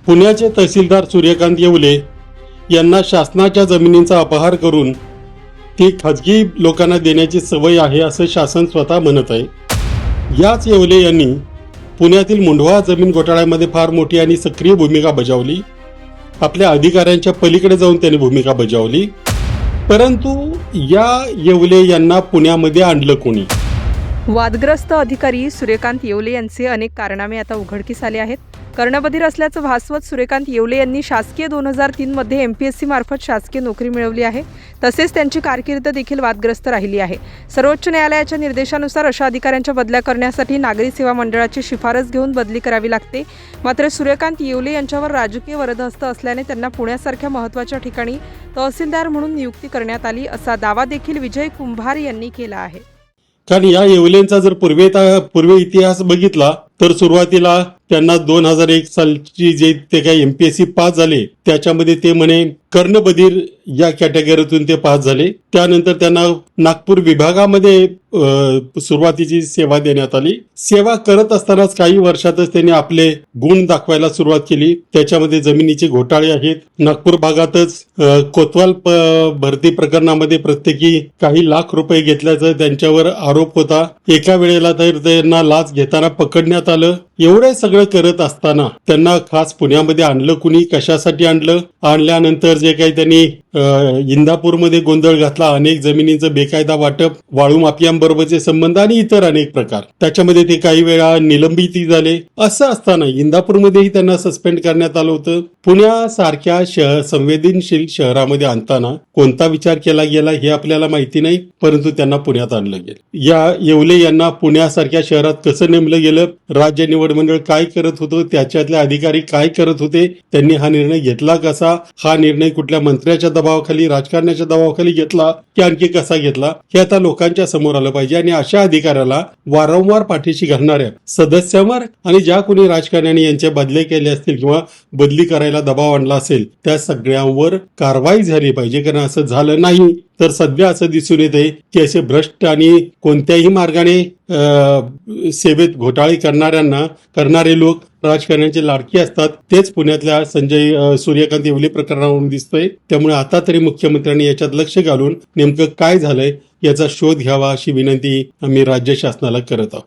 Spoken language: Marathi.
पुण्याचे तहसीलदार सूर्यकांत येवले यांना शासनाच्या जमिनींचा अपहार करून ती खाजगी लोकांना देण्याची सवय आहे असं शासन स्वतः म्हणत आहे. याच येवले यांनी पुण्यातील मुंढवा जमीन घोटाळ्यामध्ये फार मोठी आणि सक्रिय भूमिका बजावली. आपल्या अधिकाऱ्यांच्या पलीकडे जाऊन त्यांनी भूमिका बजावली. परंतु या येवले यांना पुण्यामध्ये आणलं कोणी? वादग्रस्त अधिकारी सूर्यकांत येवले यांचे अनेक कारनामे आता उघडकीस आले आहेत. कर्णबधीर असल्याचं भासवत सूर्यकांत येवले यांनी शासकीय 2003 मध्ये MPSC मार्फत शासकीय नोकरी मिळवली आहे. तसेच त्यांची कारकीर्द देखील वादग्रस्त राहिली आहे. सर्वोच्च न्यायालयाच्या निर्देशानुसार अशा अधिकाऱ्यांच्या बदल्या करण्यासाठी नागरी सेवा मंडळाची शिफारस घेऊन बदली करावी लागते. मात्र सूर्यकांत येवले यांच्यावर राजकीय वरदहस्त असल्याने त्यांना पुण्यासारख्या महत्त्वाच्या ठिकाणी तहसीलदार म्हणून नियुक्ती करण्यात आली असा दावा देखील विजय कुंभार यांनी केला आहे. कारण या येवलेंचा जर पूर्वी इतिहास बघितला तर सुरुवातीला त्यांना 2001 सालची जे ते काही MPSC पास झाले त्याच्यामध्ये ते म्हणे कर्णबधीर या कॅटेगरीतून ते पास झाले. त्यानंतर त्यांना नागपूर विभागामध्ये सुरुवातीची सेवा देण्यात आली. सेवा करत असतानाच काही वर्षातच त्यांनी आपले गुण दाखवायला सुरुवात केली. त्याच्यामध्ये जमिनीचे घोटाळे आहेत. नागपूर भागातच कोतवाल भरती प्रकरणामध्ये प्रत्येकी काही लाख रुपये घेतल्याचा त्यांच्यावर आरोप होता. एका वेळेला तर त्यांना लाच घेताना पकडण्यात आलं. एवढे सगळं करत असताना त्यांना खास पुण्यामध्ये आणलं कुणी? कशासाठी आणलं? आणल्यानंतर जे काही त्यांनी इंदापूरमध्ये गोंधळ घातला, अनेक जमिनींचं बेकायदा वाटप, वाळू माफियांबरोबरचे संबंध आणि इतर अनेक प्रकार, त्याच्यामध्ये ते काही वेळा निलंबित झाले. असं असताना इंदापूरमध्येही त्यांना सस्पेंड करण्यात आलं होतं. पुण्यासारख्या संवेदनशील शहरामध्ये आणताना कोणता विचार केला गेला हे आपल्याला माहिती नाही, परंतु त्यांना पुण्यात आणलं गेलं. या येवले यांना पुण्यासारख्या शहरात कसं नेमलं गेलं? राज्य निवड मंडळ काय करत होतं? त्याच्यातले अधिकारी काय करत होते? त्यांनी हा निर्णय घेतला कसा? हा निर्णय कुठल्या मंत्र्याच्या दबावाखाली, राजकारणाच्या दबावाखाली घेतला की आणखी कसा घेतला? हे आता लोकांच्या समोर आलं पाहिजे. आणि अशा अधिकाऱ्याला वारंवार पाठीशी घालणाऱ्या सदस्यांवर आणि ज्या कोणी राजकारण्यांनी यांचे बदले केले असतील किंवा बदली करायला दबाव आणला असेल त्या सगळ्यांवर कारवाई झाली पाहिजे. कारण असं झालं नाही तर सध्या असं दिसून येते की असे भ्रष्ट आणि कोणत्याही मार्गाने सेवेत घोटाळे करणारे लोक राजकारण्याचे लाडके असतात. तेच पुण्यातल्या सूर्यकांत येवले प्रकरणावरून दिसतंय. त्यामुळे आता तरी मुख्यमंत्र्यांनी याच्यात लक्ष घालून नेमकं काय झालंय याचा शोध घ्यावा अशी विनंती आम्ही राज्य शासनाला करत आहोत.